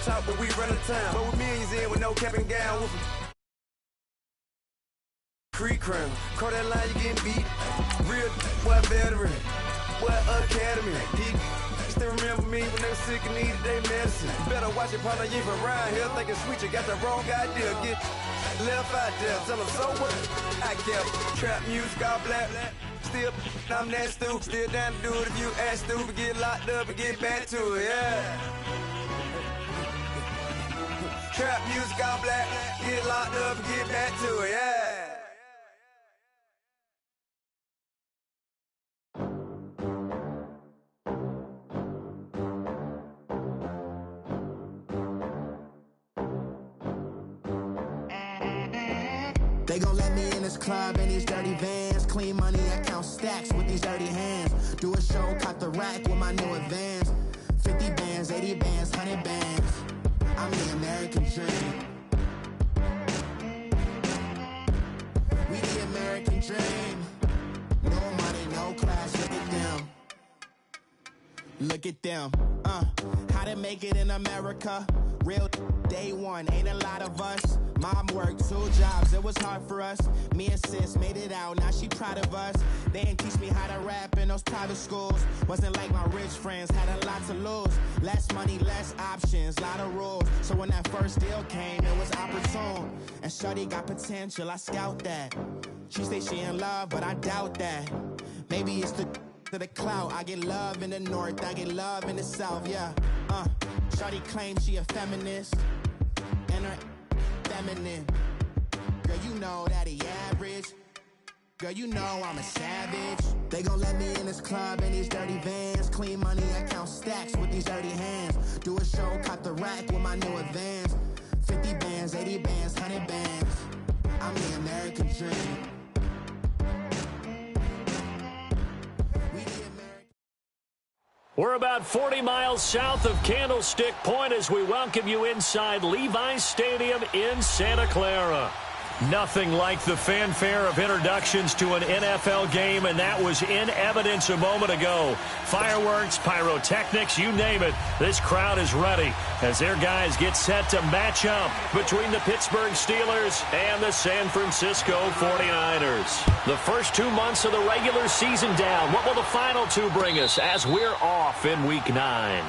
talk, but we run the town. But with millions in with no cap and gown. With Creek crown. Call that line, you getting beat. Real boy veteran. Boy academy. Deep. Still remember me when they were sick and needed their medicine. Better watch it, partner, you ain't from around here thinking sweet. You got the wrong idea. Get left out there. Tell them so what? I kept trap music all black. Still, I'm that stupid. Still down to do it if you act stupid. Get locked up and get back to it, yeah. Trap music all black. Get locked up and get back to it, yeah. They gon' let me in this club in these dirty vans. Clean money, I count stacks with these dirty hands. Do a show, cut the rack with my new advance. 50 bands, 80 bands, 100 bands. I'm the American dream. We the American dream. No money, no class, look at them. Look at them, how to make it in America. Real day one, ain't a lot of us. Mom worked 2 jobs, it was hard for us. Me and sis made it out, now she proud of us. They didn't teach me how to rap in those private schools. Wasn't like my rich friends, had a lot to lose. Less money, less options, lot of rules. So when that first deal came, it was opportune. And shorty got potential, I scout that. She say she in love, but I doubt that. Maybe it's to the clout. I get love in the north, I get love in the south, yeah. Shorty claims she a feminist, and her feminine. Girl, you know that he average. Girl, you know I'm a savage. They gon' let me in this club in these dirty vans. Clean money, I count stacks with these dirty hands. Do a show, cut the rack with my new advance. 50 bands, 80 bands, 100 bands. I'm the American dream. We're about 40 miles south of Candlestick Point as we welcome you inside Levi's Stadium in Santa Clara. Nothing like the fanfare of introductions to an NFL game, and that was in evidence a moment ago. Fireworks, pyrotechnics, you name it. This crowd is ready as their guys get set to match up between the Pittsburgh Steelers and the San Francisco 49ers. The first 2 months of the regular season down. What will the final 2 bring us as we're off in Week 9?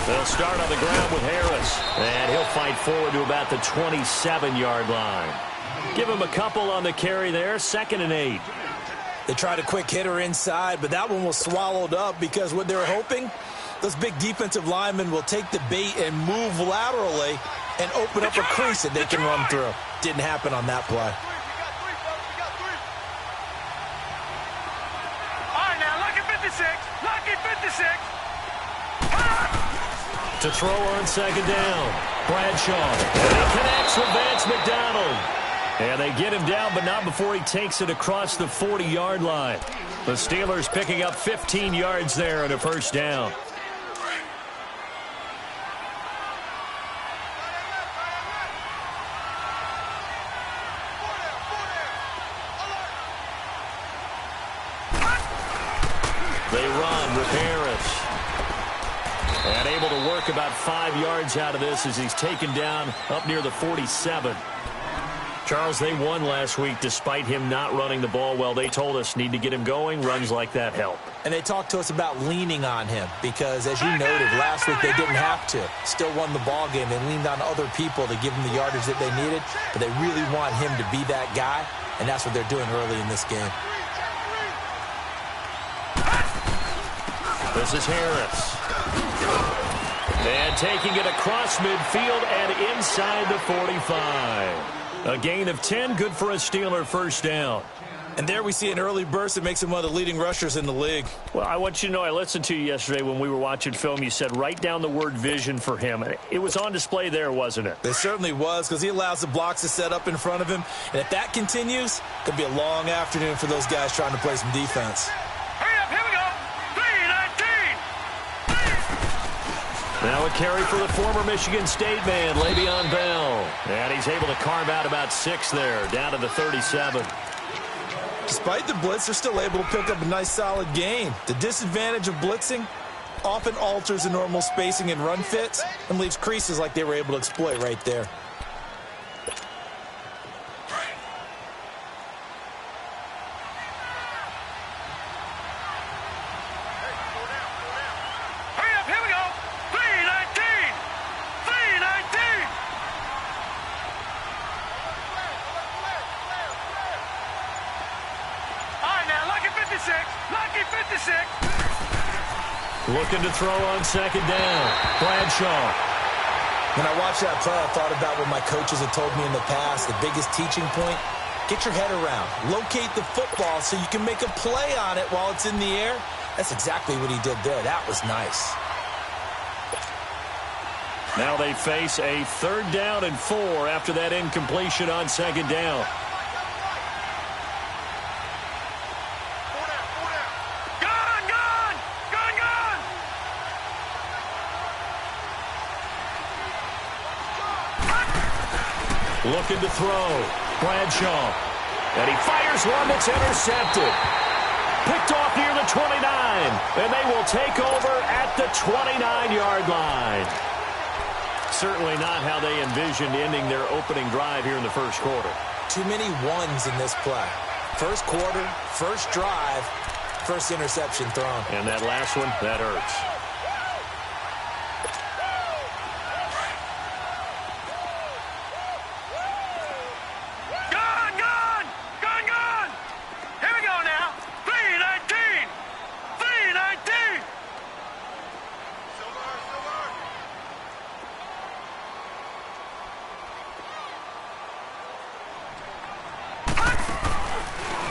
They'll start on the ground with Harris, and he'll fight forward to about the 27-yard line. Give him a couple on the carry there, 2nd and 8. They tried a quick hitter inside, but that one was swallowed up because what they're hoping, those big defensive linemen will take the bait and move laterally and open up a crease that they can run through. Didn't happen on that play. All right, now, look at 56. Look at 56. To throw on 2nd down, Bradshaw. And he connects with Vance McDonald. And they get him down, but not before he takes it across the 40-yard line. The Steelers picking up 15 yards there and a first down. They run with Harris. And able to work about 5 yards out of this as he's taken down up near the 47. Charles, they won last week despite him not running the ball well. They told us need to get him going. Runs like that help. And they talked to us about leaning on him because, as you noted, last week they didn't have to. Still won the ball game. They leaned on other people to give them the yardage that they needed, but they really want him to be that guy, and that's what they're doing early in this game. This is Harris. And taking it across midfield and inside the 45. A gain of 10, good for a Steeler first down. And there we see an early burst that makes him one of the leading rushers in the league. Well, I want you to know, I listened to you yesterday when we were watching film. You said write down the word vision for him. It was on display there, wasn't it? It certainly was, because he allows the blocks to set up in front of him. And if that continues, it could be a long afternoon for those guys trying to play some defense. Now a carry for the former Michigan State man, Le'Veon Bell. And he's able to carve out about 6 there, down to the 37. Despite the blitz, they're still able to pick up a nice, solid gain. The disadvantage of blitzing often alters the normal spacing and run fits and leaves creases like they were able to exploit right there. Hurry up, here we go. 319. 319. All right, now, lucky 56. Lucky 56. Looking to throw on second down. Bradshaw. When I watched that play, I thought about what my coaches had told me in the past. The biggest teaching point, get your head around. Locate the football so you can make a play on it while it's in the air. That's exactly what he did there. That was nice. Now they face a 3rd down and 4 after that incompletion on second down. Looking to throw. Bradshaw. And he fires one that's intercepted. Picked off near the 29. And they will take over at the 29-yard line. Certainly not how they envisioned ending their opening drive here in the first quarter. Too many ones in this play. First quarter, first drive, first interception thrown. And that last one, that hurts.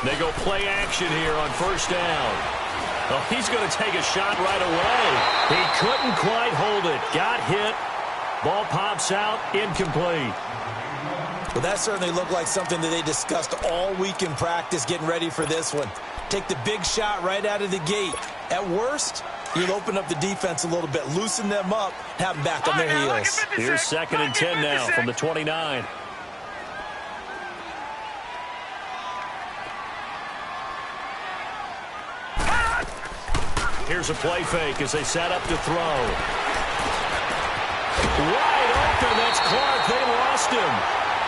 They go play action here on first down. Oh, he's going to take a shot right away. He couldn't quite hold it. Got hit. Ball pops out. Incomplete. Well, that certainly looked like something that they discussed all week in practice getting ready for this one. Take the big shot right out of the gate. At worst, you'll open up the defense a little bit, loosen them up, have them back on their heels. Here's 2nd and 10 now from the 29. Here's a play fake as they set up to throw. Wide open, that's Clark. They lost him.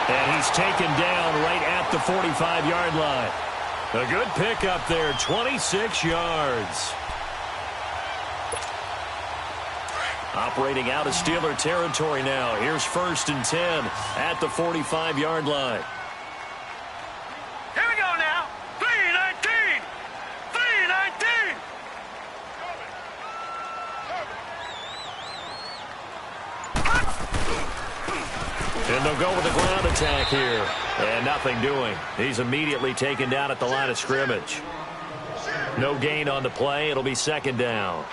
And he's taken down right at the 45-yard line. A good pickup there, 26 yards. Operating out of Steeler territory now. Here's 1st and 10 at the 45-yard line. Here we go now. 319. 319. And they'll go with the ground attack here. And nothing doing. He's immediately taken down at the line of scrimmage. No gain on the play. It'll be 2nd down.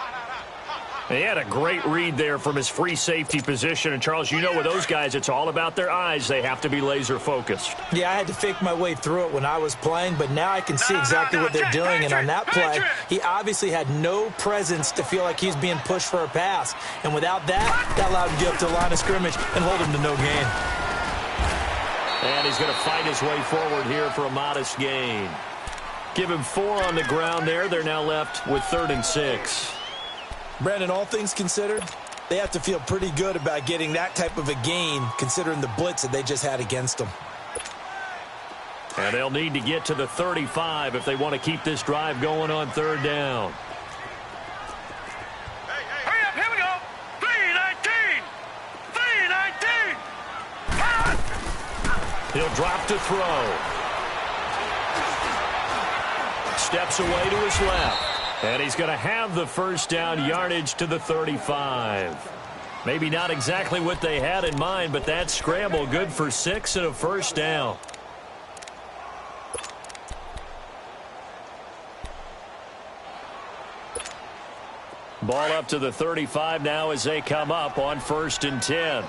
He had a great read there from his free safety position. And, Charles, you know with those guys, it's all about their eyes. They have to be laser-focused. Yeah, I had to fake my way through it when I was playing, but now I can see exactly what they're doing. And on that play, he obviously had no presence to feel like he's being pushed for a pass. And without that, that allowed him to get up to the line of scrimmage and hold him to no gain. And he's going to fight his way forward here for a modest gain. Give him 4 on the ground there. They're now left with 3rd and 6. Brandon, all things considered, they have to feel pretty good about getting that type of a gain considering the blitz that they just had against them. And they'll need to get to the 35 if they want to keep this drive going on 3rd down. Hurry up, here we go. 319. 319. He'll drop to throw. Steps away to his left. And he's going to have the first down yardage to the 35. Maybe not exactly what they had in mind, but that scramble good for 6 and a first down. Ball up to the 35 now as they come up on 1st and 10.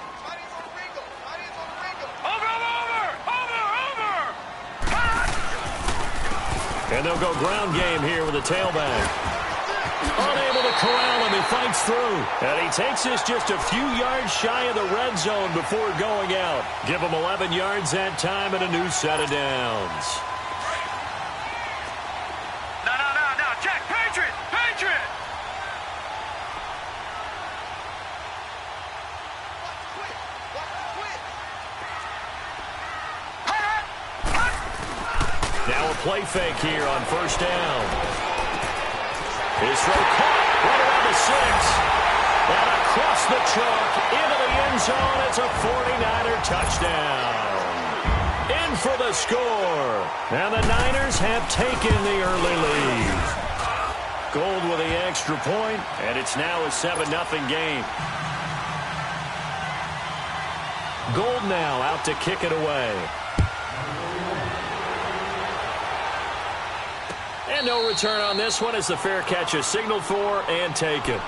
And they'll go ground game here with a tailback. Unable to corral him. He fights through. And he takes this just a few yards shy of the red zone before going out. Give him 11 yards that time and a new set of downs. No. Jack, Patriot. Now a play fake here on first down. His throw caught right around the 6. And across the chalk into the end zone. It's a 49er touchdown. In for the score. And the Niners have taken the early lead. Gold with the extra point, and it's now a 7-0 game. Gold now out to kick it away. And no return on this one as the fair catch is signaled for and taken.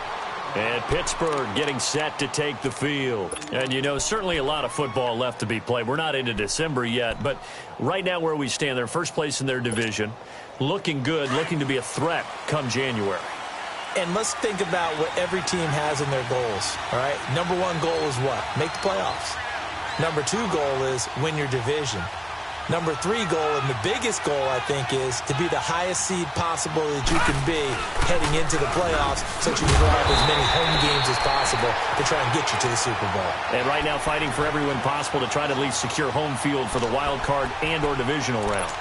And Pittsburgh getting set to take the field. And, you know, certainly a lot of football left to be played. We're not into December yet, but right now where we stand, they're first place in their division. Looking good, looking to be a threat come January. And let's think about what every team has in their goals, all right? Number 1 goal is what? Make the playoffs. Number 2 goal is win your division. Number 3 goal, and the biggest goal, I think, is to be the highest seed possible that you can be heading into the playoffs so that you can have as many home games as possible to try and get you to the Super Bowl. And right now fighting for every win possible to try to at least secure home field for the wild card and or divisional round.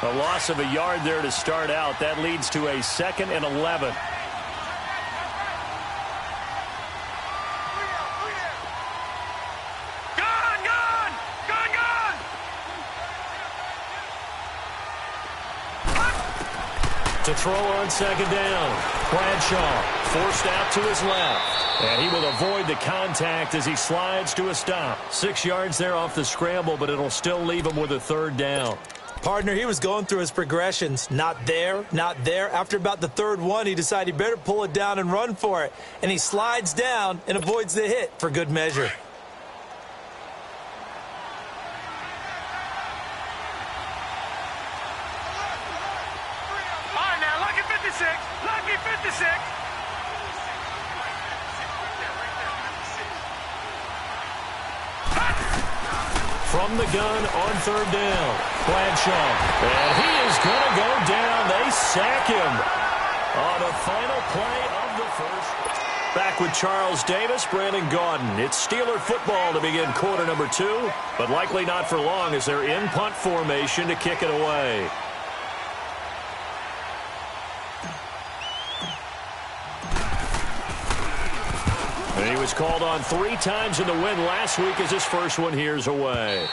A loss of a yard there to start out. That leads to a 2nd and 11. To throw on 2nd down. Bradshaw forced out to his left. And he will avoid the contact as he slides to a stop. 6 yards there off the scramble, but it'll still leave him with a 3rd down. Partner, he was going through his progressions. Not there, not there. After about the 3rd one, he decided he better pull it down and run for it. And he slides down and avoids the hit for good measure. Lucky 56. From the gun on 3rd down. Bradshaw. And he is going to go down. They sack him on the final play of the first. Back with Charles Davis, Brandon Gaudin. It's Steeler football to begin quarter number 2, but likely not for long as they're in punt formation to kick it away. And he was called on 3 times in the win last week as his first one here's away.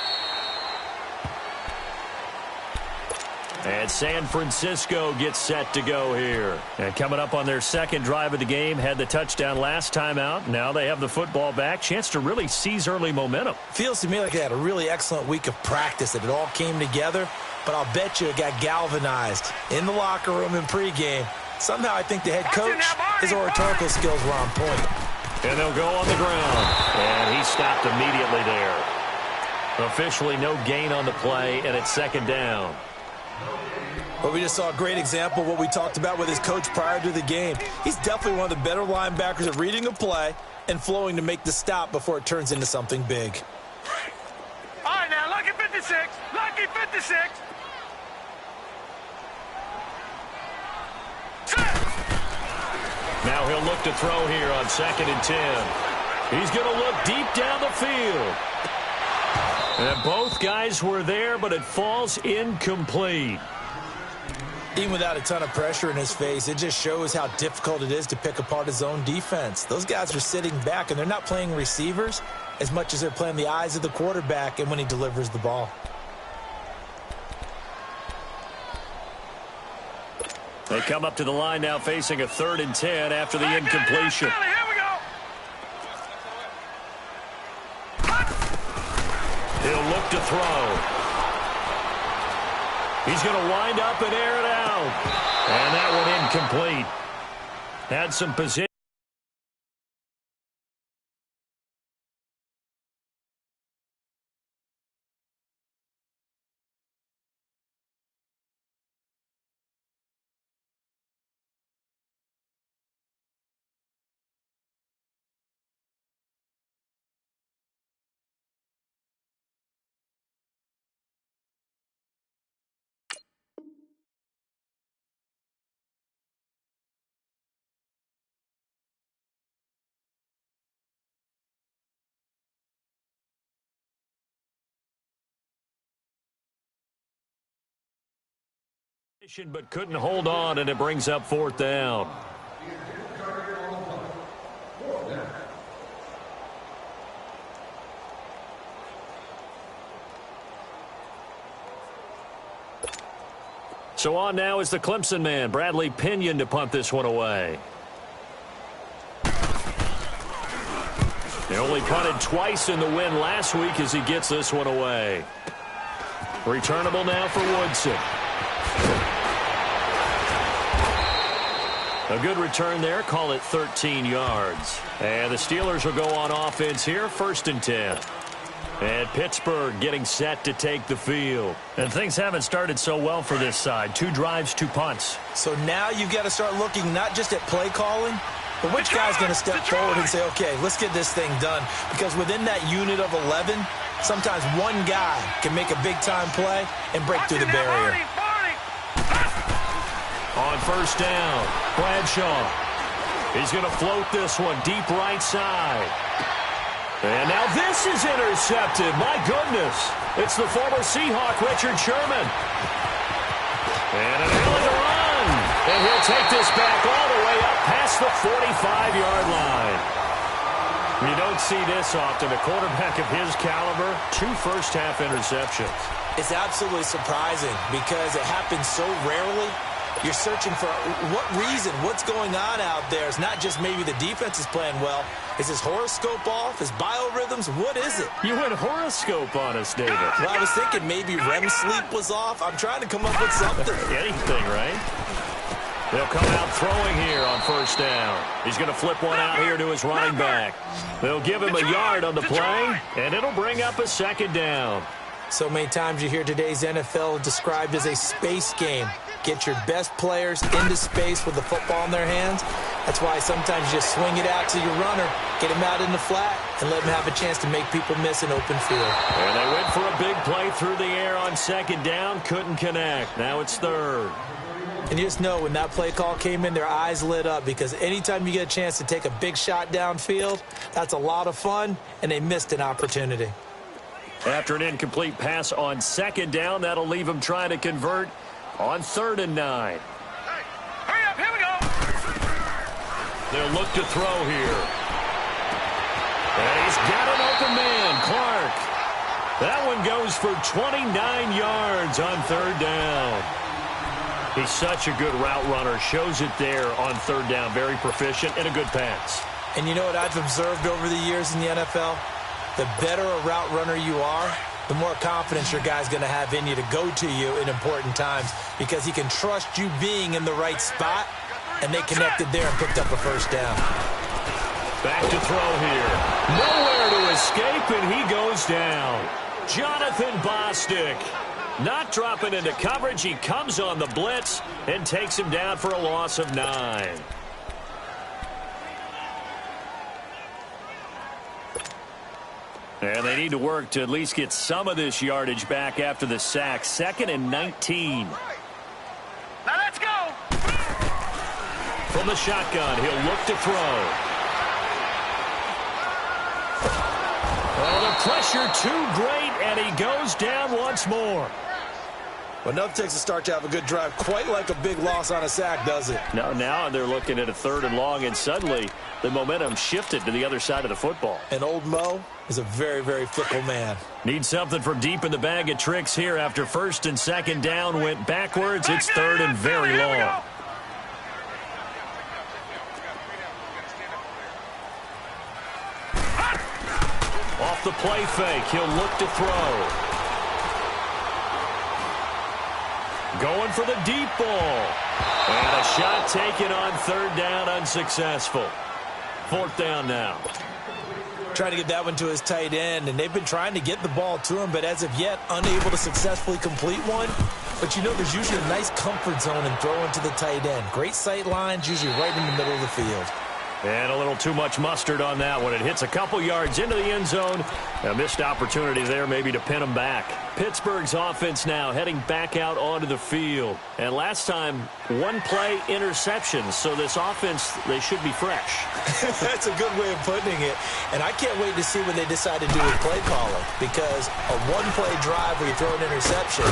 And San Francisco gets set to go here. And coming up on their 2nd drive of the game, had the touchdown last time out. Now they have the football back. Chance to really seize early momentum. Feels to me like they had a really excellent week of practice, that it all came together. But I'll bet you it got galvanized in the locker room in pregame. Somehow I think the head coach, his oratorical skills were on point. And they'll go on the ground. And he stopped immediately there. Officially no gain on the play, and it's 2nd down. But we just saw a great example of what we talked about with his coach prior to the game. He's definitely one of the better linebackers at reading a play and flowing to make the stop before it turns into something big. All right, now, lucky 56. Lucky 56. Now he'll look to throw here on 2nd and 10. He's going to look deep down the field. And both guys were there, but it falls incomplete. Even without a ton of pressure in his face, it just shows how difficult it is to pick apart his own defense. Those guys are sitting back, and they're not playing receivers as much as they're playing the eyes of the quarterback and when he delivers the ball. They come up to the line now facing a 3rd and 10 after the incompletion. Here we go. He'll look to throw. He's going to wind up and air it out. And that one incomplete. Had some position. But couldn't hold on, and it brings up fourth down. So on now is the Clemson man, Bradley Pinion, to punt this one away. They only punted twice in the win last week as he gets this one away. Returnable now for Woodson. A good return there. Call it 13 yards. And the Steelers will go on offense here, 1st and 10. And Pittsburgh getting set to take the field. And things haven't started so well for this side. 2 drives, 2 punts. So now you've got to start looking not just at play calling, but which guy's going to step forward and say, okay, let's get this thing done. Because within that unit of 11, sometimes one guy can make a big-time play and break through the barrier. On 1st down, Bradshaw. He's going to float this one deep right side. And now this is intercepted. My goodness. It's the former Seahawk, Richard Sherman. And an early run. And he'll take this back all the way up past the 45-yard line. You don't see this often. A quarterback of his caliber, 2 first-half interceptions. It's absolutely surprising because it happens so rarely. You're searching for what reason, what's going on out there. It's not just maybe the defense is playing well. Is his horoscope off? His biorhythms? What is it? You went horoscope on us, David. Well, I was thinking maybe REM sleep was off. I'm trying to come up with something. Anything, right? They'll come out throwing here on 1st down. He's going to flip one out here to his running back. They'll give him a yard on the play, and it'll bring up a 2nd down. So many times you hear today's NFL described as a space game. Get your best players into space with the football in their hands. That's why sometimes you just swing it out to your runner, get him out in the flat, and let him have a chance to make people miss an open field. And they went for a big play through the air on 2nd down, couldn't connect. Now it's 3rd. And you just know when that play call came in, their eyes lit up because anytime you get a chance to take a big shot downfield, that's a lot of fun, and they missed an opportunity. After an incomplete pass on 2nd down, that'll leave him trying to convert on 3rd and 9. Hey, hurry up, here we go. They'll look to throw here. And he's got an open man, Clark. That one goes for 29 yards on 3rd down. He's such a good route runner. Shows it there on 3rd down. Very proficient and a good pass. And you know what I've observed over the years in the NFL? The better a route runner you are, the more confidence your guy's going to have in you to go to you in important times because he can trust you being in the right spot, and they connected there and picked up a 1st down. Back to throw here. Nowhere to escape, and he goes down. Jonathan Bostic not dropping into coverage. He comes on the blitz and takes him down for a loss of 9. And they need to work to at least get some of this yardage back after the sack. 2nd and 19. Now let's go. From the shotgun, he'll look to throw. Oh, the pressure too great, and he goes down once more. Well, nothing takes a start to have a good drive quite like a big loss on a sack, does it? No, now they're looking at a 3rd and long, and suddenly the momentum shifted to the other side of the football. And old Mo is a very, very fickle man. Need something from deep in the bag of tricks here after 1st and 2nd down went backwards. It's 3rd and very long. Off the play fake, he'll look to throw. Going for the deep ball. And a shot taken on 3rd down, unsuccessful. 4th down now. Trying to get that one to his tight end, and they've been trying to get the ball to him, but as of yet, unable to successfully complete one. But you know there's usually a nice comfort zone in throwing to the tight end. Great sight lines, usually right in the middle of the field. And a little too much mustard on that one. It hits a couple yards into the end zone. A missed opportunity there maybe to pin him back. Pittsburgh's offense now heading back out onto the field. And last time, 1-play interceptions. So this offense, they should be fresh. That's a good way of putting it. And I can't wait to see what they decide to do with play calling. Because a 1-play drive where you throw an interception,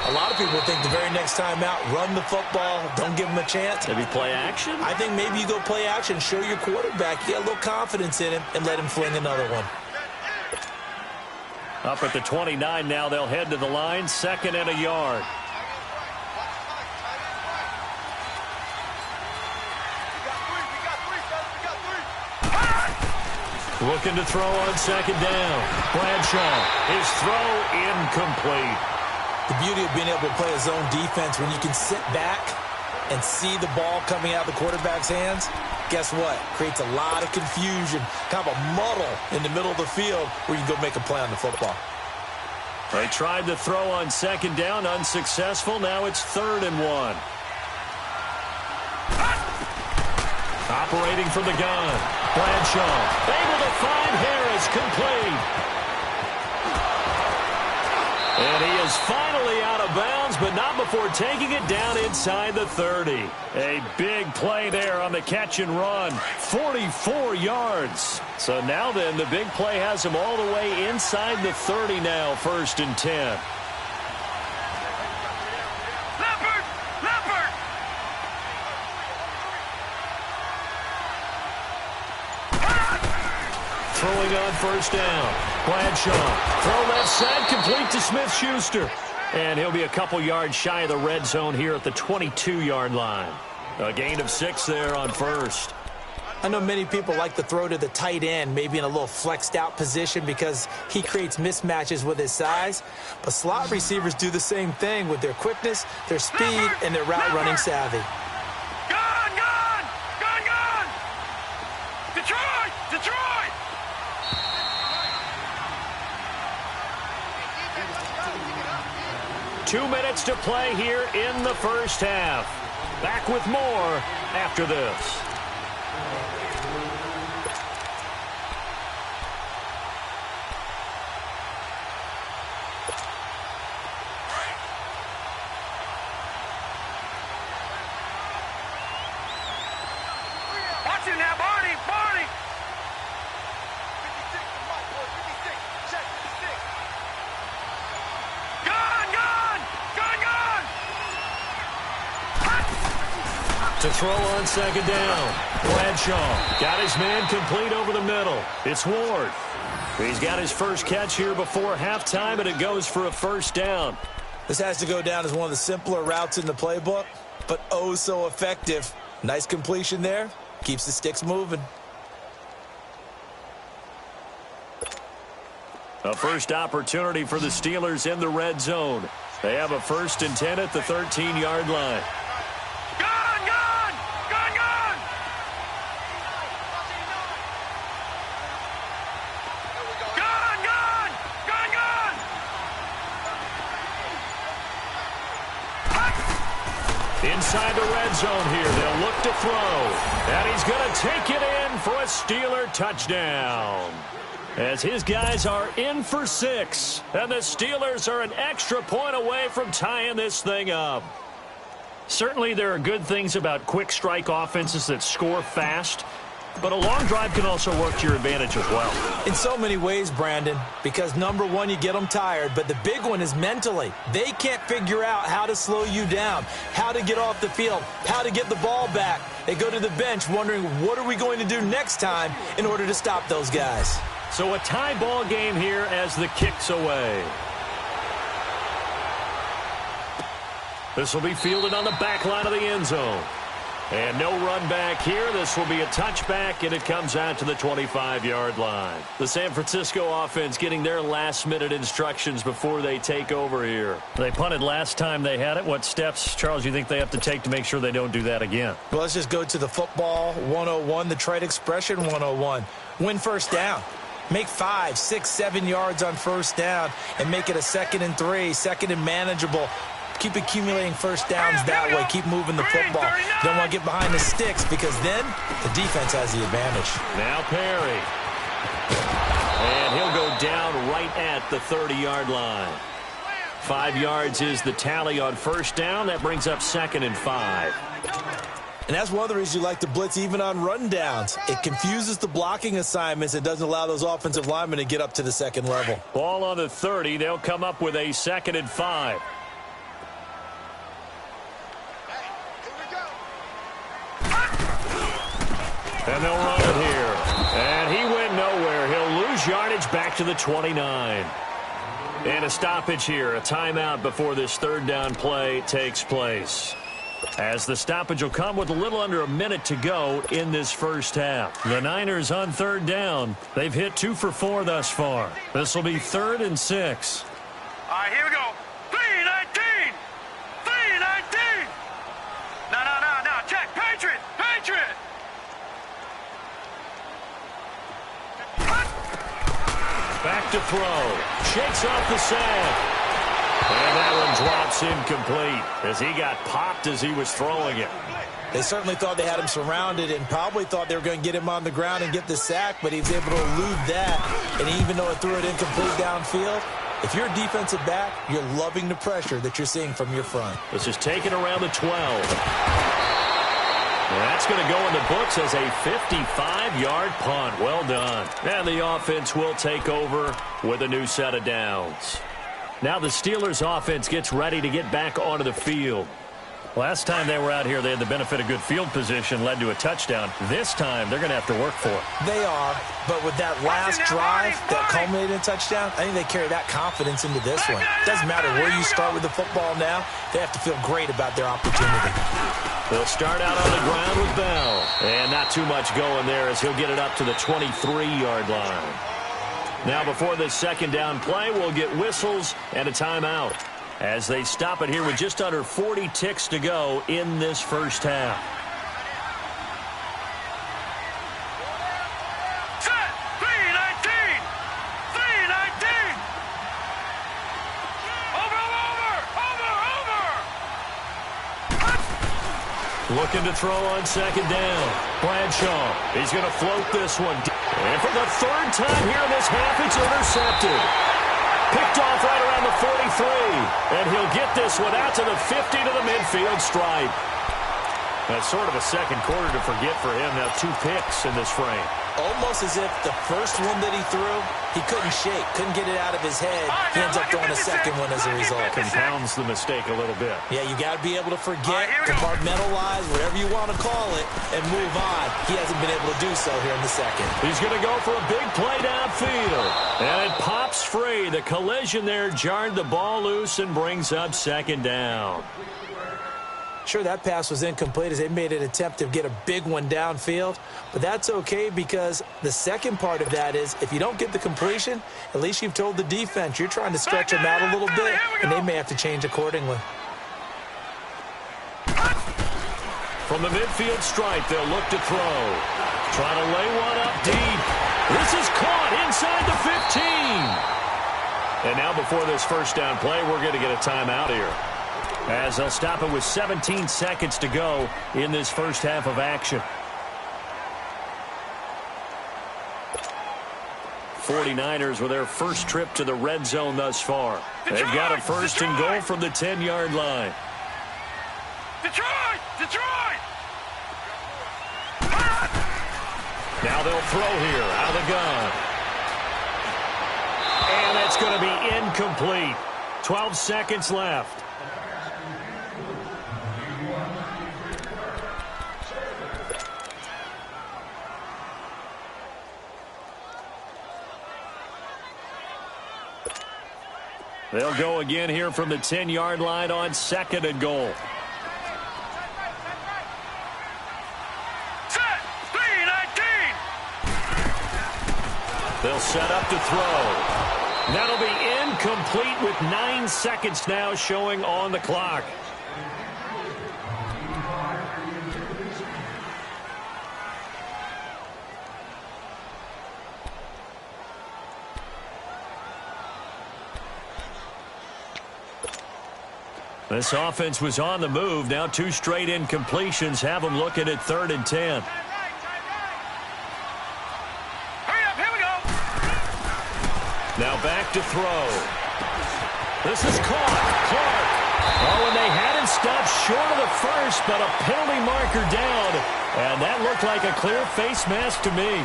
A lot of people think the very next time out, run the football, don't give him a chance. Maybe play action? I think maybe you go play action, show your quarterback, get a little confidence in him, and let him fling another one. Up at the 29 now, they'll head to the line, 2nd and a yard. Looking to throw on 2nd down. Bradshaw, his throw incomplete. The beauty of being able to play a zone defense when you can sit back and see the ball coming out of the quarterback's hands, guess what? Creates a lot of confusion, kind of a muddle in the middle of the field where you can go make a play on the football. They tried to throw on 2nd down, unsuccessful. Now it's 3rd and 1. Operating from the gun. Bradshaw able to find Harris, complete. And he is finally out of bounds, but not before taking it down inside the 30. A big play there on the catch and run. 44 yards. So now then, the big play has him all the way inside the 30 now, 1st and 10. Throwing on 1st down. Bradshaw. Throw left side, complete to Smith-Schuster. And he'll be a couple yards shy of the red zone here at the 22-yard line. A gain of 6 there on 1st. I know many people like to throw to the tight end, maybe in a little flexed out position because he creates mismatches with his size. But slot receivers do the same thing with their quickness, their speed, and their route running savvy. Gone! Detroit! 2 minutes to play here in the 1st half. Back with more after this. Watch it now, Barney! To throw on 2nd down. Bradshaw got his man complete over the middle. It's Ward. He's got his first catch here before halftime, and it goes for a 1st down. This has to go down as one of the simpler routes in the playbook, but oh so effective. Nice completion there. Keeps the sticks moving. A first opportunity for the Steelers in the red zone. They have a 1st and 10 at the 13-yard line. Inside the red zone here, they'll look to throw. And he's going to take it in for a Steeler touchdown. As his guys are in for 6. And the Steelers are an extra point away from tying this thing up. Certainly there are good things about quick strike offenses that score fast. But a long drive can also work to your advantage as well. In so many ways, Brandon, because number one, you get them tired, but the big one is mentally. They can't figure out how to slow you down, how to get off the field, how to get the ball back. They go to the bench wondering, what are we going to do next time in order to stop those guys? So a tie ball game here as the kick's away. This will be fielded on the back line of the end zone. And no run back here. This will be a touchback, and it comes out to the 25-yard line. The San Francisco offense getting their last-minute instructions before they take over here. They punted last time they had it. What steps, Charles, you think they have to take to make sure they don't do that again? Well, let's just go to the football 101, the trade expression 101. Win 1st down. Make 5, 6, 7 yards on 1st down and make it a 2nd and 3, 2nd and manageable. Keep accumulating 1st downs that way. Keep moving the football. Don't want to get behind the sticks because then the defense has the advantage. Now Perry. And he'll go down right at the 30-yard line. 5 yards is the tally on 1st down. That brings up 2nd and 5. And that's one of the reasons you like to blitz even on rundowns. It confuses the blocking assignments. It doesn't allow those offensive linemen to get up to the 2nd level. Ball on the 30. They'll come up with a 2nd and 5. And they'll run it here. And he went nowhere. He'll lose yardage back to the 29. And a stoppage here, a timeout before this third down play takes place. As the stoppage will come with a little under a minute to go in this first half. The Niners on third down. They've hit 2 for 4 thus far. This will be 3rd and 6. All right, here we go. 3-19. 3-19. No. Check. Patriot. Back to throw. Shakes off the sack. And that one drops incomplete as he got popped as he was throwing it. They certainly thought they had him surrounded and probably thought they were going to get him on the ground and get the sack, but he was able to elude that. And even though it threw it incomplete downfield, if you're a defensive back, you're loving the pressure that you're seeing from your front. This is taken around the 12. And that's going to go in the books as a 55-yard punt. Well done. And the offense will take over with a new set of downs. Now the Steelers offense gets ready to get back onto the field. Last time they were out here, they had the benefit of good field position, led to a touchdown. This time, they're going to have to work for it. They are, but with that last drive that culminated in a touchdown, I think they carry that confidence into this one. Doesn't matter where you start with the football now, they have to feel great about their opportunity. They'll start out on the ground with Bell. And not too much going there as he'll get it up to the 23-yard line. Now before this second down play, we'll get whistles and a timeout as they stop it here with just under 40 ticks to go in this first half. Set. 3-19. 3-19. Over. Looking to throw on second down. Bradshaw, he's going to float this one. And for the third time here in this half, it's intercepted. Picked off right around the 43. And he'll get this one out to the 50 to the midfield stripe. That's sort of a second quarter to forget for him. Now 2 picks in this frame. Almost as if the first one that he threw, he couldn't shake, couldn't get it out of his head. He ends up throwing a second one as a result. Compounds the mistake a little bit. Yeah, you got to be able to forget, compartmentalize, whatever you want to call it, and move on. He hasn't been able to do so here in the second. He's going to go for a big play downfield. And it pops free. The collision there jarred the ball loose and brings up second down. Sure, that pass was incomplete as they made an attempt to get a big one downfield, but that's okay because the second part of that is if you don't get the completion, at least you've told the defense you're trying to stretch them out a little bit, and they may have to change accordingly. From the midfield stripe, they'll look to throw. Trying to lay one up deep. This is caught inside the 15. And now before this first down play, we're going to get a timeout here, as they'll stop it with 17 seconds to go in this first half of action. 49ers with their first trip to the red zone thus far. They've got a first and goal from the 10-yard line. Detroit! Now they'll throw here out of the gun. And it's going to be incomplete. 12 seconds left. They'll go again here from the 10-yard line on second and goal. Set. 3-19. They'll set up to throw. That'll be incomplete with 9 seconds now showing on the clock. This offense was on the move. Now 2 straight incompletions have them looking at 3rd and 10. Hurry up, here we go. Now back to throw. This is caught. Clark. Oh, and they had him stopped short of the first, but a penalty marker down. And that looked like a clear face mask to me.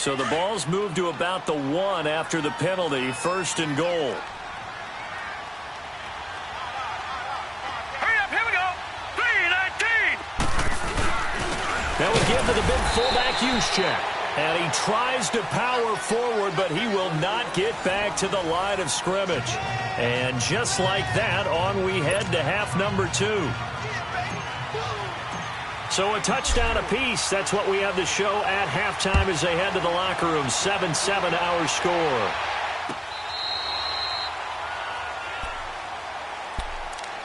So the ball's moved to about the 1 after the penalty, 1st and goal. Hurry up, here we go. 3:19. Now we give to the big fullback Juszczyk. And he tries to power forward, but he will not get back to the line of scrimmage. And just like that, on we head to half number 2. So a touchdown apiece. That's what we have to show at halftime as they head to the locker room. 7-7 our score.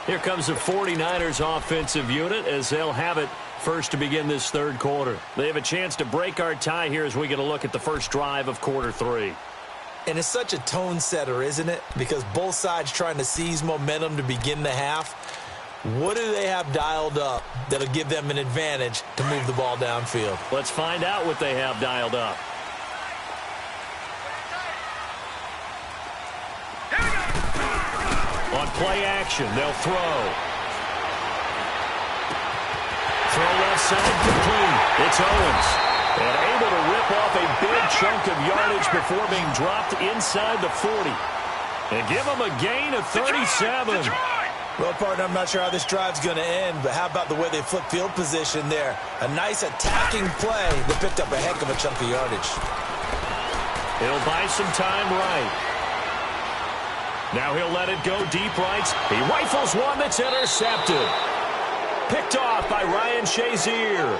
Here comes the 49ers offensive unit as they'll have it first to begin this third quarter. They have a chance to break our tie here as we get a look at the first drive of quarter 3. And it's such a tone setter, isn't it? Because both sides trying to seize momentum to begin the half. What do they have dialed up that'll give them an advantage to move the ball downfield? Let's find out what they have dialed up. On play action, they'll throw. Throw left side complete. It's Owens. And able to rip off a big chunk of yardage before being dropped inside the 40. And give them a gain of 37. Well, partner, I'm not sure how this drive's going to end, but how about the way they flip field position there? A nice attacking play that picked up a heck of a chunk of yardage. He'll buy some time right. Now he'll let it go deep right. He rifles one that's intercepted. Picked off by Ryan Shazier.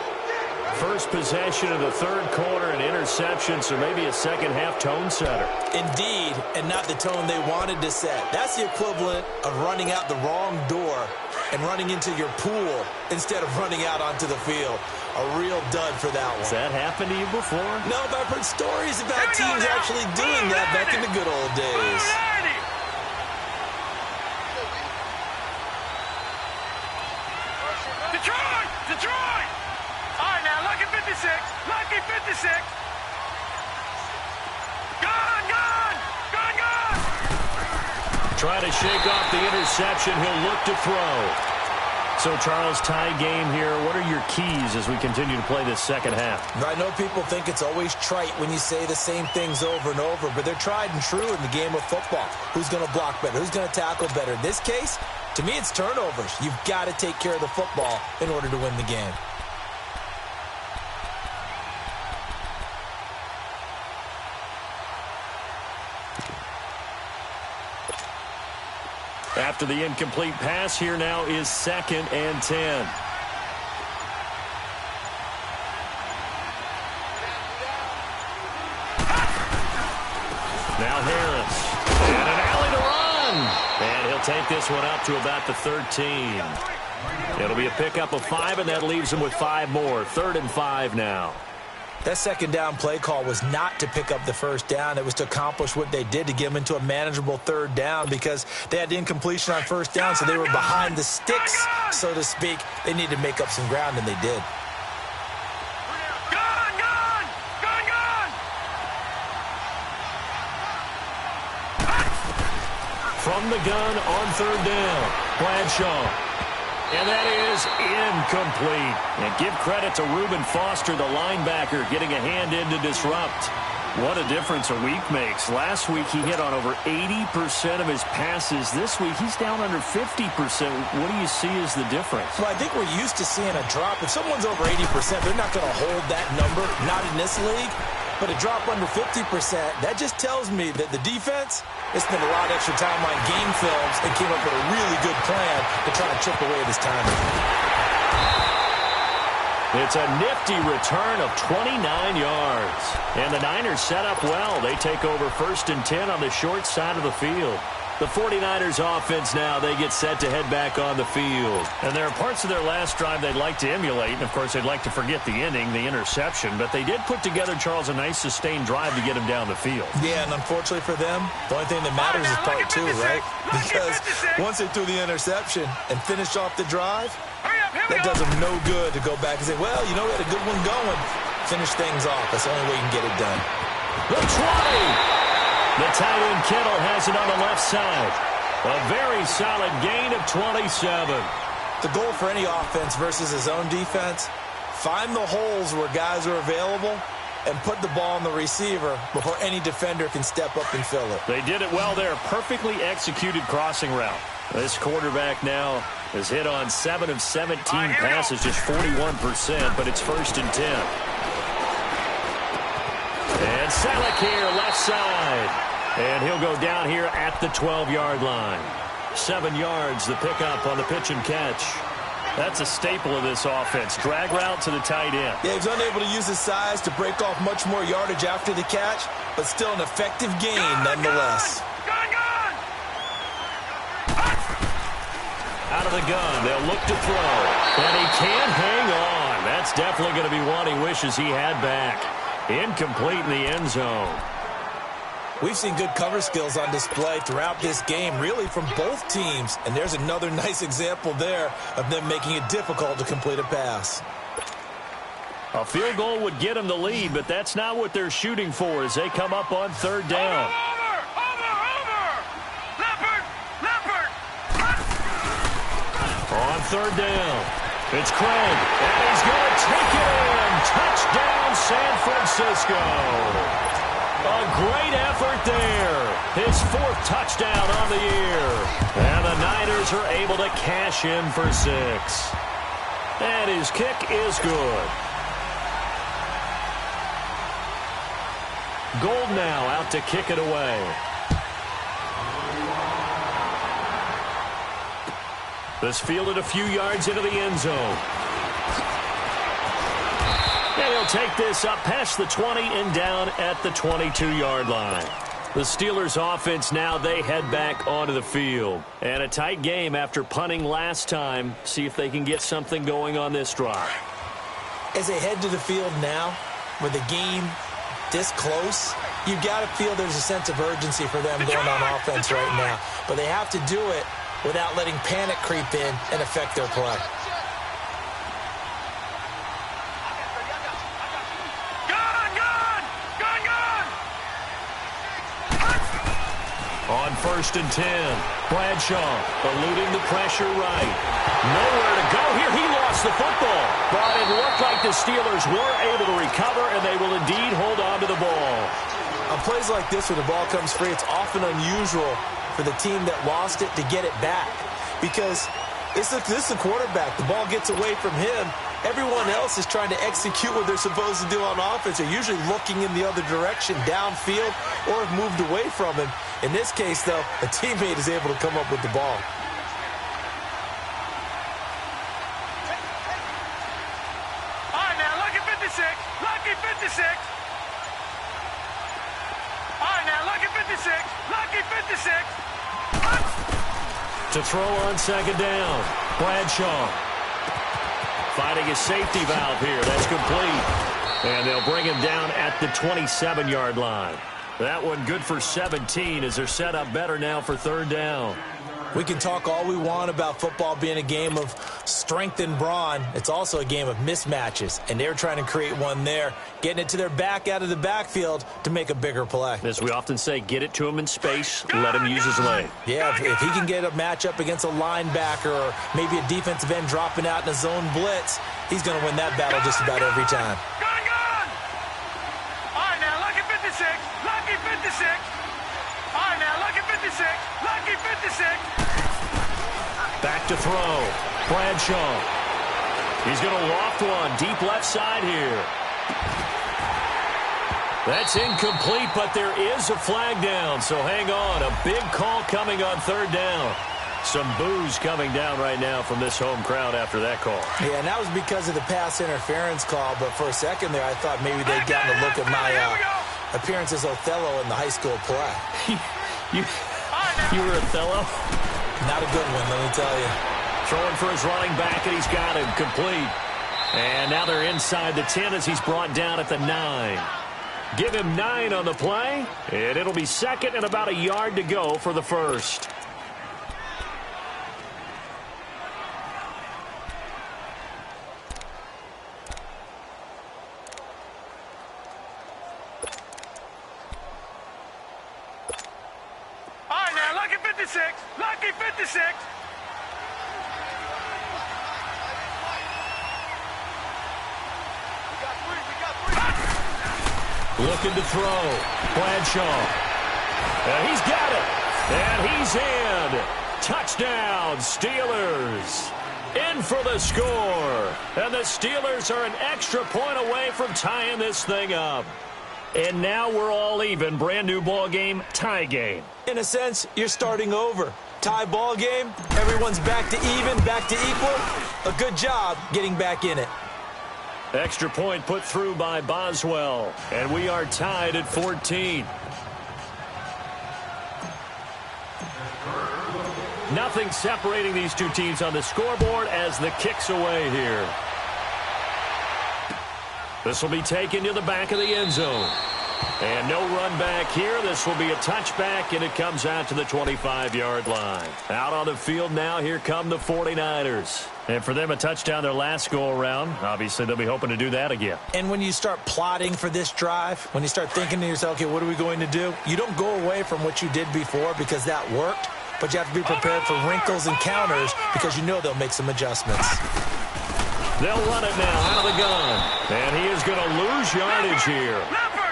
First possession of the third quarter, an interception, so maybe a second-half tone setter. Indeed, and not the tone they wanted to set. That's the equivalent of running out the wrong door and running into your pool instead of running out onto the field. A real dud for that one. Has that happened to you before? No, but I've heard stories about teams actually doing that back in the good old days. Detroit! All right, now, lucky 56. Lucky 56. Gone! Trying to shake off the interception. He'll look to throw. So, Charles, tie game here. What are your keys as we continue to play this second half? I know people think it's always trite when you say the same things over and over, but they're tried and true in the game of football. Who's going to block better? Who's going to tackle better? In this case, to me, it's turnovers. You've got to take care of the football in order to win the game. After the incomplete pass, here now is 2nd and 10. Now Harris. And an alley to run. And he'll take this one up to about the 13. It'll be a pickup of 5, and that leaves him with 5 more. 3rd and 5 now. That second down play call was not to pick up the first down. It was to accomplish what they did to get them into a manageable 3rd down because they had the incompletion on first down, so they were behind the sticks, so to speak. They needed to make up some ground, and they did. From the gun on 3rd down, Bradshaw. And that is incomplete. And give credit to Reuben Foster, the linebacker, getting a hand in to disrupt. What a difference a week makes. Last week he hit on over 80% of his passes. This week he's down under 50%. What do you see as the difference? Well, I think we're used to seeing a drop. If someone's over 80%, they're not going to hold that number, not in this league. But a drop under 50%, that just tells me that the defense, they spent a lot of extra time on game films and came up with a really good plan to try and chip away at his timing. It's a nifty return of 29 yards. And the Niners set up well. They take over 1st and 10 on the short side of the field. The 49ers offense now, they get set to head back on the field. And there are parts of their last drive they'd like to emulate. And, of course, they'd like to forget the ending, the interception. But they did put together, Charles, a nice sustained drive to get him down the field. Yeah, and unfortunately for them, the only thing that matters is part 2, right? Because once they threw the interception and finished off the drive, that does them no good to go back and say, well, you know, we had a good one going. Finish things off. That's the only way you can get it done. The 20. The tight end Kittle has it on the left side. A very solid gain of 27. The goal for any offense versus his own defense, find the holes where guys are available and put the ball on the receiver before any defender can step up and fill it. They did it well there. Perfectly executed crossing route. This quarterback now has hit on 7 of 17 passes, just 41%, but it's 1st and 10. And Selleck here, left side. And he'll go down here at the 12-yard line. 7 yards, the pickup on the pitch and catch. That's a staple of this offense. Drag route to the tight end. Yeah, he's unable to use his size to break off much more yardage after the catch, but still an effective gain nonetheless. Out of the gun, they'll look to throw. And he can't hang on. That's definitely going to be one he wishes he had back. Incomplete in the end zone. We've seen good cover skills on display throughout this game, really from both teams. And there's another nice example there of them making it difficult to complete a pass. A field goal would get them the lead, but that's not what they're shooting for as they come up on 3rd down. On 3rd down, it's Craig, and he's going to take it in. Touchdown, San Francisco. A great effort there. His 4th touchdown on the year. And the Niners are able to cash in for 6. And his kick is good. Gold now out to kick it away. This fielded a few yards into the end zone. And he'll take this up past the 20 and down at the 22-yard line. The Steelers offense now, they head back onto the field. And a tight game after punting last time. See if they can get something going on this drive. As they head to the field now, with the game this close, you've got to feel there's a sense of urgency for them going on offense right now. But they have to do it without letting panic creep in and affect their play. On 1st and 10, Bradshaw eluding the pressure right. Nowhere to go here. He lost the football. But it looked like the Steelers were able to recover, and they will indeed hold on to the ball. On plays like this where the ball comes free, it's often unusual for the team that lost it to get it back. Because this is the quarterback. The ball gets away from him. Everyone else is trying to execute what they're supposed to do on offense. They're usually looking in the other direction, downfield, or have moved away from him. In this case, though, a teammate is able to come up with the ball. All right, now, lucky 56. Lucky 56. All right, now, lucky 56. Lucky 56. To throw on 2nd down, Bradshaw. Finding his safety valve here. That's complete. And they'll bring him down at the 27-yard line. That one good for 17 as they're set up better now for 3rd down. We can talk all we want about football being a game of strength and brawn. It's also a game of mismatches, and they're trying to create one there, getting it to their back out of the backfield to make a bigger play. As we often say, get it to him in space, let him use his leg. Yeah, if he can get a matchup against a linebacker or maybe a defensive end dropping out in a zone blitz, he's going to win that battle just about every time. All right, now, lucky 56. Lucky 56. All right, now, lucky 56. Lucky 56. Back to throw. Bradshaw. He's going to loft one deep left side here. That's incomplete, but there is a flag down, so hang on. A big call coming on 3rd down. Some boos coming down right now from this home crowd after that call. Yeah, and that was because of the pass interference call, but for a second there I thought maybe they'd gotten a look at my appearance as Othello in the high school play. You were Othello? Not a good one, let me tell you. Throwing for his running back, and he's got him complete. And now they're inside the 10 as he's brought down at the 9. Give him 9 on the play, and it'll be 2nd and about a yard to go for the 1st. All right, now, lucky 56. Lucky 56. Looking to throw. Bradshaw. And he's got it. And he's in. Touchdown, Steelers. In for the score. And the Steelers are an extra point away from tying this thing up. And now we're all even. Brand new ball game, tie game. In a sense, you're starting over. Tie ball game, everyone's back to even, back to equal. A good job getting back in it. Extra point put through by Boswell. And we are tied at 14. Nothing separating these two teams on the scoreboard as the kick's away here. This will be taken to the back of the end zone. And no run back here. This will be a touchback, and it comes out to the 25-yard line. Out on the field now, here come the 49ers. And for them, a touchdown their last go-around. Obviously, they'll be hoping to do that again. And when you start plotting for this drive, when you start thinking to yourself, okay, what are we going to do? You don't go away from what you did before because that worked. But you have to be prepared for wrinkles and counters because you know they'll make some adjustments. They'll run it now out of the gun. And he is going to lose yardage here.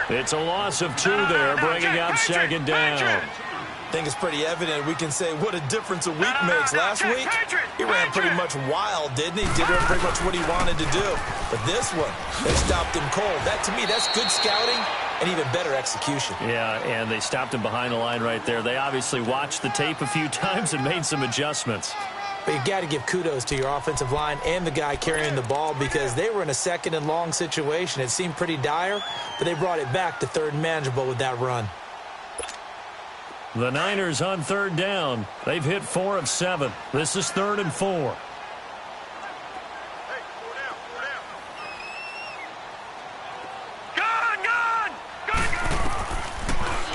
It's a loss of 2 there, bringing up second down. I think it's pretty evident. We can say what a difference a week makes. Last week, he ran pretty much wild, didn't he? Did pretty much what he wanted to do. But this one, they stopped him cold. That, to me, that's good scouting and even better execution. Yeah, and they stopped him behind the line right there. They obviously watched the tape a few times and made some adjustments. But you got to give kudos to your offensive line and the guy carrying the ball because they were in a second and long situation. It seemed pretty dire, but they brought it back to third and manageable with that run. The Niners on third down. They've hit 4 of 7. This is 3rd and 4.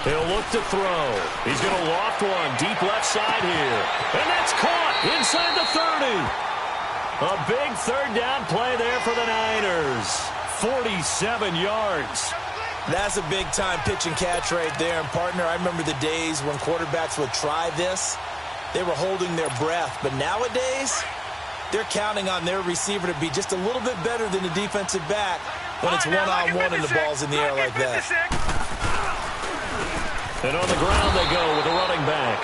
He'll look to throw. He's going to loft one deep left side here. And that's caught inside the 30. A big third down play there for the Niners. 47 yards. That's a big-time pitch and catch right there. And, partner, I remember the days when quarterbacks would try this. They were holding their breath. But nowadays, they're counting on their receiver to be just a little bit better than the defensive back when it's one-on-one and the ball's in the air like that. And on the ground they go with a running back.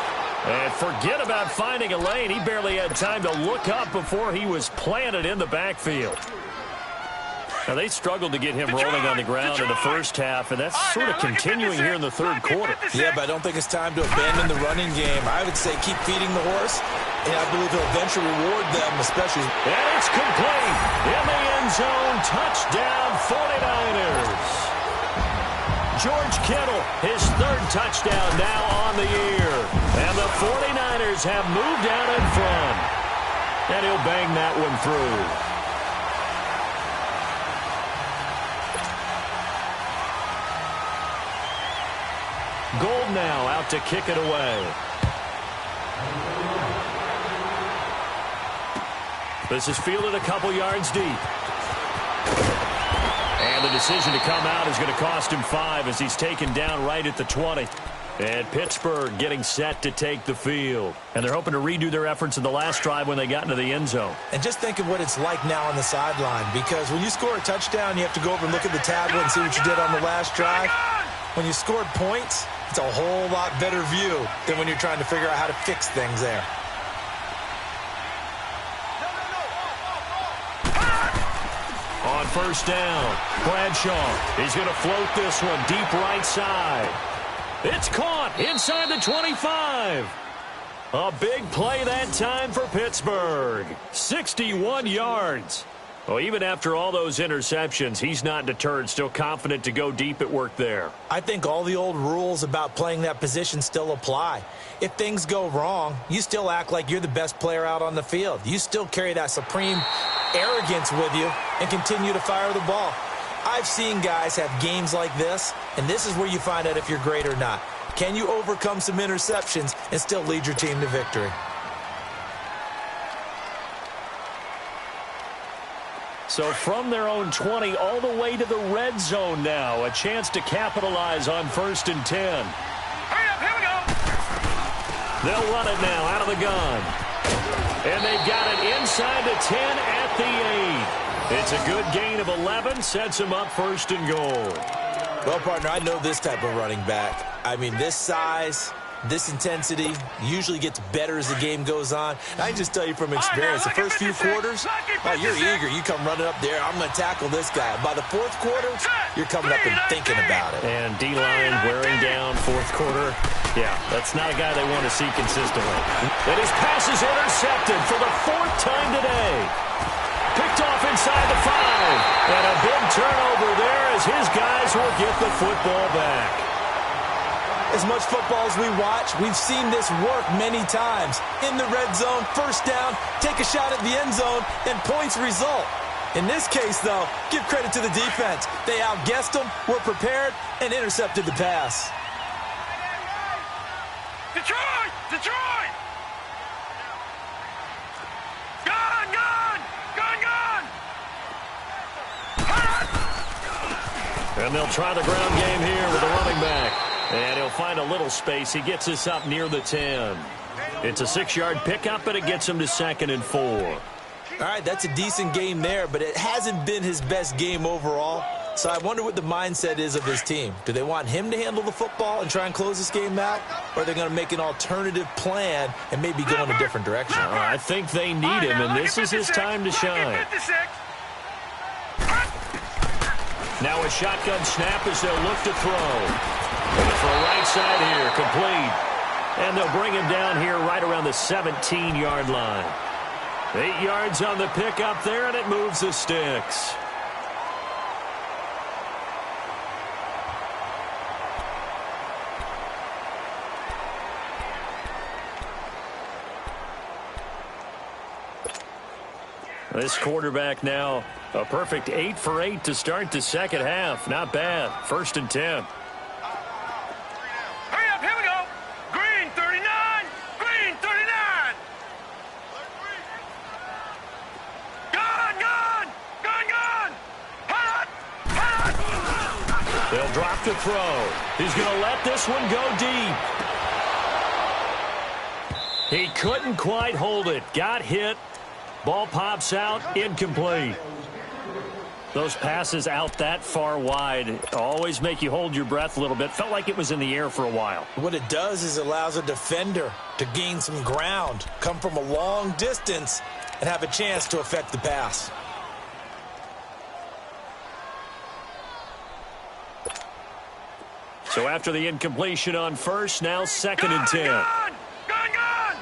And forget about finding a lane. He barely had time to look up before he was planted in the backfield. Now, they struggled to get him rolling on the ground in the first half, and that's sort of continuing here in the third quarter. Yeah, but I don't think it's time to abandon the running game. I would say keep feeding the horse, and I believe he'll eventually reward them, especially. And it's complete. In the end zone, touchdown 49ers. George Kittle, his 3rd touchdown now on the year. And the 49ers have moved out in front. And he'll bang that one through. Gold now out to kick it away. This is fielded a couple yards deep. And the decision to come out is going to cost him 5 as he's taken down right at the 20. And Pittsburgh getting set to take the field. And they're hoping to redo their efforts in the last drive when they got into the end zone. And just think of what it's like now on the sideline. Because when you score a touchdown, you have to go over and look at the tablet and see what you did on the last drive. When you scored points, it's a whole lot better view than when you're trying to figure out how to fix things there. On first down, Bradshaw. He's going to float this one deep right side. It's caught inside the 25. A big play that time for Pittsburgh. 61 yards. Well, even after all those interceptions, he's not deterred, still confident to go deep at work there. I think all the old rules about playing that position still apply. If things go wrong, you still act like you're the best player out on the field. You still carry that supreme arrogance with you and continue to fire the ball. I've seen guys have games like this, and this is where you find out if you're great or not. Can you overcome some interceptions and still lead your team to victory? So from their own 20 all the way to the red zone now. A chance to capitalize on 1st and 10. Hurry up, here we go. They'll run it now out of the gun. And they've got it inside the 10 at the 8. It's a good gain of 11. Sets them up 1st and goal. Well, partner, I know this type of running back. I mean, this size, this intensity usually gets better as the game goes on. I can just tell you from experience, the first few quarters, oh, you're eager. You come running up there, I'm going to tackle this guy. By the fourth quarter, you're coming up and thinking about it. And D-line wearing down fourth quarter. Yeah, that's not a guy they want to see consistently. And his pass is intercepted for the fourth time today. Picked off inside the 5. And a big turnover there as his guys will get the football back. As much football as we watch, we've seen this work many times. In the red zone, first down, take a shot at the end zone, and points result. In this case, though, give credit to the defense. They outguessed them, were prepared, and intercepted the pass. Detroit! Detroit! Gone! Gone! Gone! Gone! And they'll try the ground game here with a running back. And he'll find a little space. He gets us up near the 10. It's a 6-yard pickup, and it gets him to 2nd and 4. All right, that's a decent game there, but it hasn't been his best game overall. So I wonder what the mindset is of his team. Do they want him to handle the football and try and close this game out? Or are they going to make an alternative plan and maybe go in a different direction? I think they need him, and this is his time to shine. Now a shotgun snap as they'll look to throw. For a right side here, complete. And they'll bring him down here right around the 17-yard line. 8 yards on the pickup there, and it moves the sticks. This quarterback now, a perfect 8 for 8 to start the second half. Not bad. 1st and 10. Hurry up, here we go. Green 39, green 39. Gone, gone, gone, gone. Hot, hot. They'll drop to throw. He's going to let this one go deep. He couldn't quite hold it. Got hit. Ball pops out, incomplete. Those passes out that far wide always make you hold your breath a little bit. Felt like it was in the air for a while. What it does is it allows a defender to gain some ground, come from a long distance, and have a chance to affect the pass. So after the incompletion on first, now 2nd and 10. Gone, gone, gone.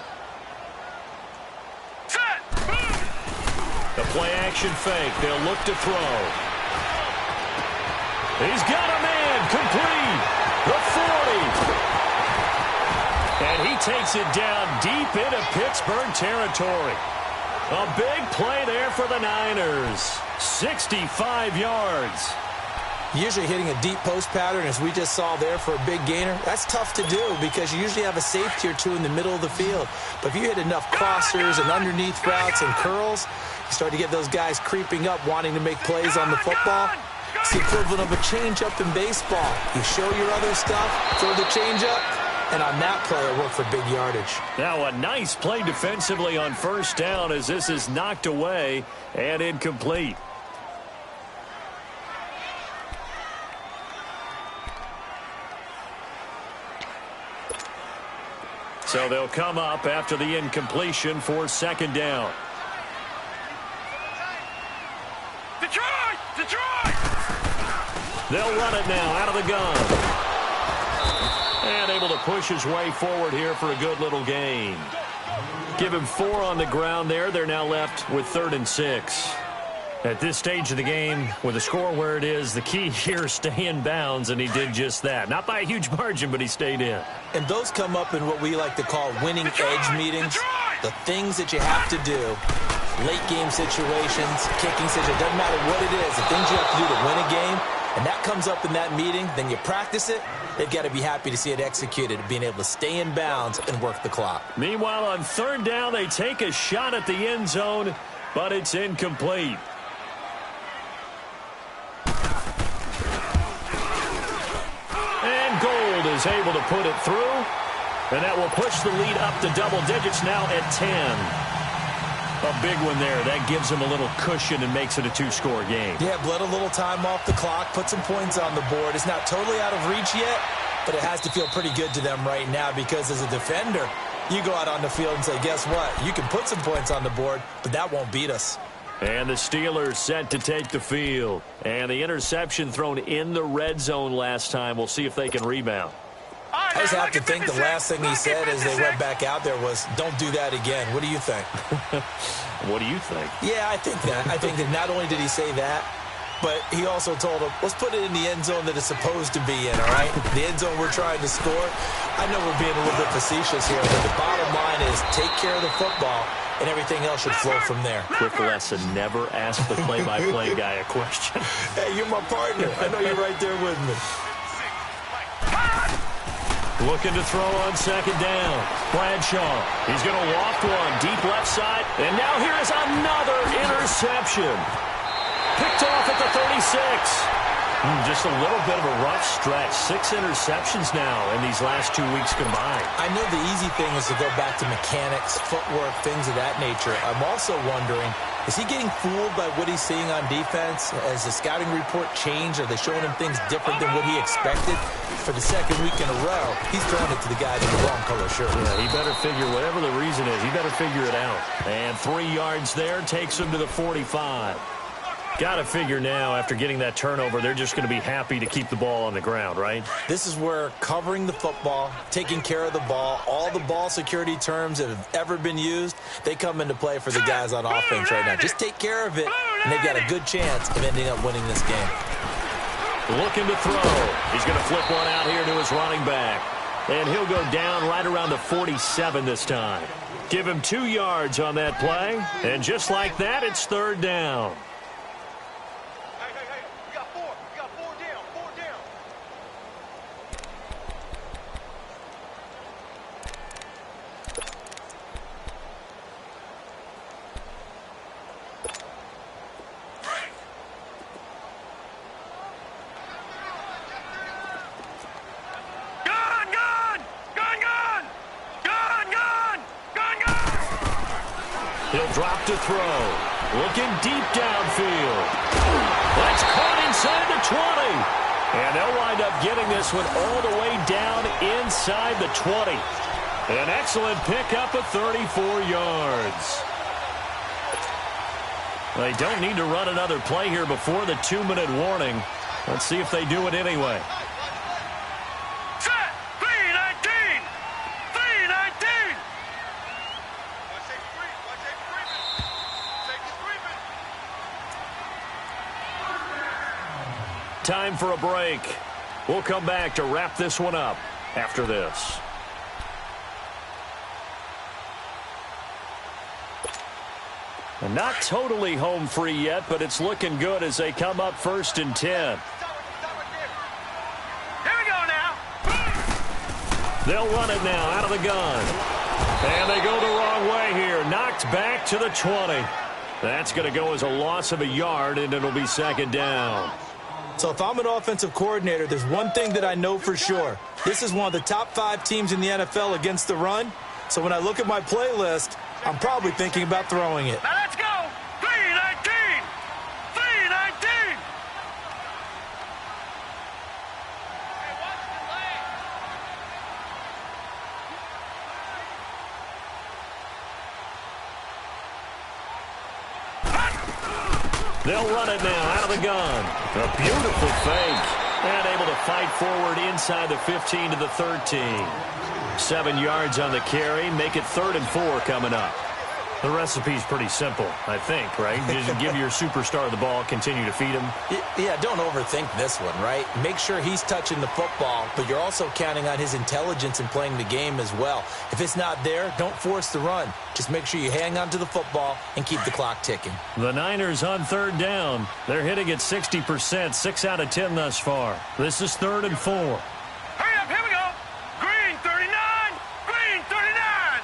Set, boom. The play action fake. They'll look to throw. He's got a man. Complete. The 40. And he takes it down deep into Pittsburgh territory. A big play there for the Niners. 65 yards. Usually hitting a deep post pattern, as we just saw there, for a big gainer, that's tough to do because you usually have a safety or two in the middle of the field. But if you hit enough crossers and underneath routes and curls, you start to get those guys creeping up, wanting to make plays on the football. It's the equivalent of a changeup in baseball. You show your other stuff, throw the changeup, and on that play, it worked for big yardage. Now a nice play defensively on first down as this is knocked away and incomplete. So they'll come up after the incompletion for 2nd down. Detroit! Detroit! They'll run it now out of the gun. And able to push his way forward here for a good little gain. Give him 4 on the ground there. They're now left with 3rd and 6. At this stage of the game, with the score where it is, the key here is stay in bounds, and he did just that. Not by a huge margin, but he stayed in. And those come up in what we like to call winning edge meetings. The things that you have to do, late game situations, kicking situations, doesn't matter what it is, the things you have to do to win a game, and that comes up in that meeting, then you practice it, they've got to be happy to see it executed, being able to stay in bounds and work the clock. Meanwhile, on 3rd down, they take a shot at the end zone, but it's incomplete. Gold is able to put it through, and that will push the lead up to double digits now at 10. A big one there. That gives him a little cushion and makes it a two-score game. Yeah, bled a little time off the clock, put some points on the board. It's not totally out of reach yet, but it has to feel pretty good to them right now because as a defender, you go out on the field and say, guess what? You can put some points on the board, but that won't beat us. And the Steelers set to take the field. And the interception thrown in the red zone last time. We'll see if they can rebound. I just have to think the last thing he said as they went back out there was, don't do that again. What do you think? What do you think? Yeah, I think that. I think that not only did he say that, but he also told him, let's put it in the end zone that it's supposed to be in, all right? The end zone we're trying to score. I know we're being a little bit facetious here, but the bottom line is take care of the football, and everything else should flow from there. Quick lesson, never ask the play-by-play guy a question. Hey, you're my partner. I know you're right there with me. Looking to throw on second down. Bradshaw. He's going to loft one deep left side. And now here is another interception. Picked off at the 36. Just a little bit of a rough stretch. 6 interceptions now in these last 2 weeks combined. I know the easy thing is to go back to mechanics, footwork, things of that nature. I'm also wondering, is he getting fooled by what he's seeing on defense? Has the scouting report changed? Are they showing him things different than what he expected? For the second week in a row, he's throwing it to the guy in the wrong color shirt. Yeah, he better figure, whatever the reason is, he better figure it out. And 3 yards there takes him to the 45. Got to figure now, after getting that turnover, they're just going to be happy to keep the ball on the ground, right? This is where covering the football, taking care of the ball, all the ball security terms that have ever been used, they come into play for the guys on offense right now. Just take care of it, and they've got a good chance of ending up winning this game. Looking to throw. He's going to flip one out here to his running back. And he'll go down right around the 47 this time. Give him 2 yards on that play. And just like that, it's third down. He'll drop to throw. Looking deep downfield. That's caught inside the 20. And they'll wind up getting this one all the way down inside the 20. An excellent pickup of 34 yards. They don't need to run another play here before the 2-minute warning. Let's see if they do it anyway. Time for a break. We'll come back to wrap this one up after this. And not totally home free yet, but it's looking good as they come up 1st and 10. Here we go now. They'll run it now out of the gun. And they go the wrong way here. Knocked back to the 20. That's going to go as a loss of a yard, and it'll be second down. So if I'm an offensive coordinator, there's one thing that I know for sure. This is one of the top 5 teams in the NFL against the run. So when I look at my playlist, I'm probably thinking about throwing it. Now let's go. 3-19. 3-19. They'll run it now out of the gun. A beautiful fake. And able to fight forward inside the 15 to the 13. 7 yards on the carry. Make it 3rd and 4 coming up. The recipe's pretty simple, I think, right? You just give your superstar the ball, continue to feed him. Yeah, don't overthink this one, right? Make sure he's touching the football, but you're also counting on his intelligence in playing the game as well. If it's not there, don't force the run. Just make sure you hang on to the football and keep the clock ticking. The Niners on 3rd down. They're hitting at 60%, 6 out of 10 thus far. This is 3rd and 4. Hurry up, here we go. Green 39. Green 39.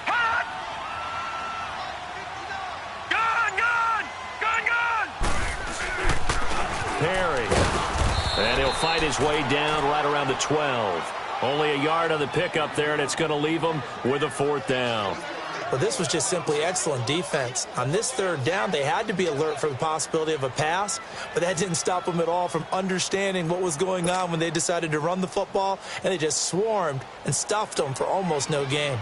Hot. Gun. Perry. And he'll fight his way down right around the 12. Only a yard on the pickup there, and it's going to leave them with a 4th down. Well, this was just simply excellent defense. On this 3rd down, they had to be alert for the possibility of a pass, but that didn't stop them at all from understanding what was going on when they decided to run the football, and they just swarmed and stuffed them for almost no gain.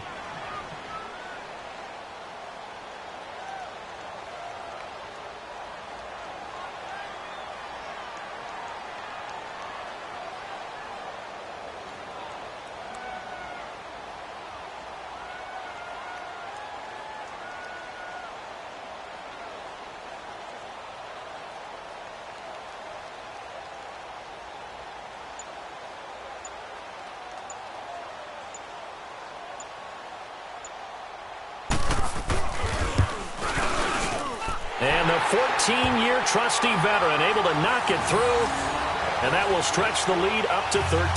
And the 14-year trusty veteran able to knock it through, and that will stretch the lead up to 13.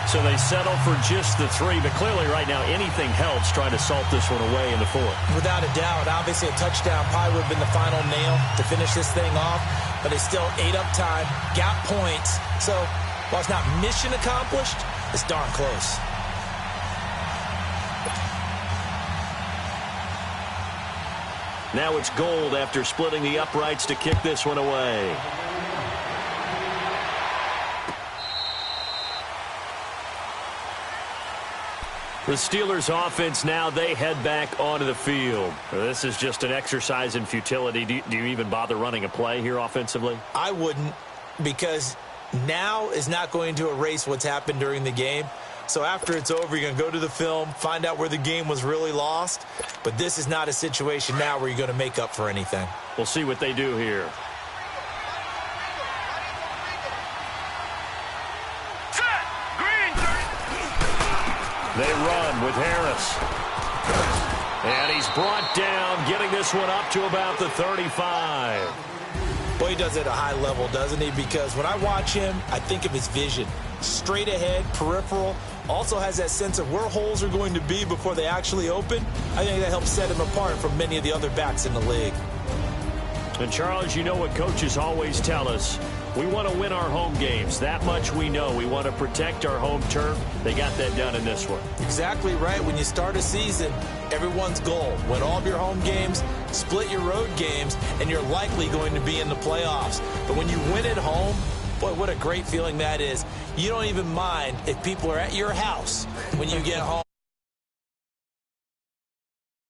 So they settle for just the 3, but clearly right now anything helps trying to salt this one away in the 4th. Without a doubt, obviously a touchdown probably would have been the final nail to finish this thing off, but they still ate up time, got points. So while it's not mission accomplished, it's darn close. Now it's Gold after splitting the uprights to kick this one away. The Steelers offense now, they head back onto the field. This is just an exercise in futility. Do you even bother running a play here offensively? I wouldn't, because now is not going to erase what's happened during the game. So after it's over, you're going to go to the film, find out where the game was really lost. But this is not a situation now where you're going to make up for anything. We'll see what they do here. Set! Green! They run with Harris. And he's brought down, getting this one up to about the 35. Boy, he does it at a high level, doesn't he? Because when I watch him, I think of his vision. Straight ahead, peripheral. Also has that sense of where holes are going to be before they actually open. I think that helps set him apart from many of the other backs in the league. And, Charles, you know what coaches always tell us. We want to win our home games. That much we know. We want to protect our home turf. They got that done in this one. Exactly right. When you start a season, everyone's goal: win all of your home games, split your road games, and you're likely going to be in the playoffs. But when you win at home, boy, what a great feeling that is. You don't even mind if people are at your house when you get home.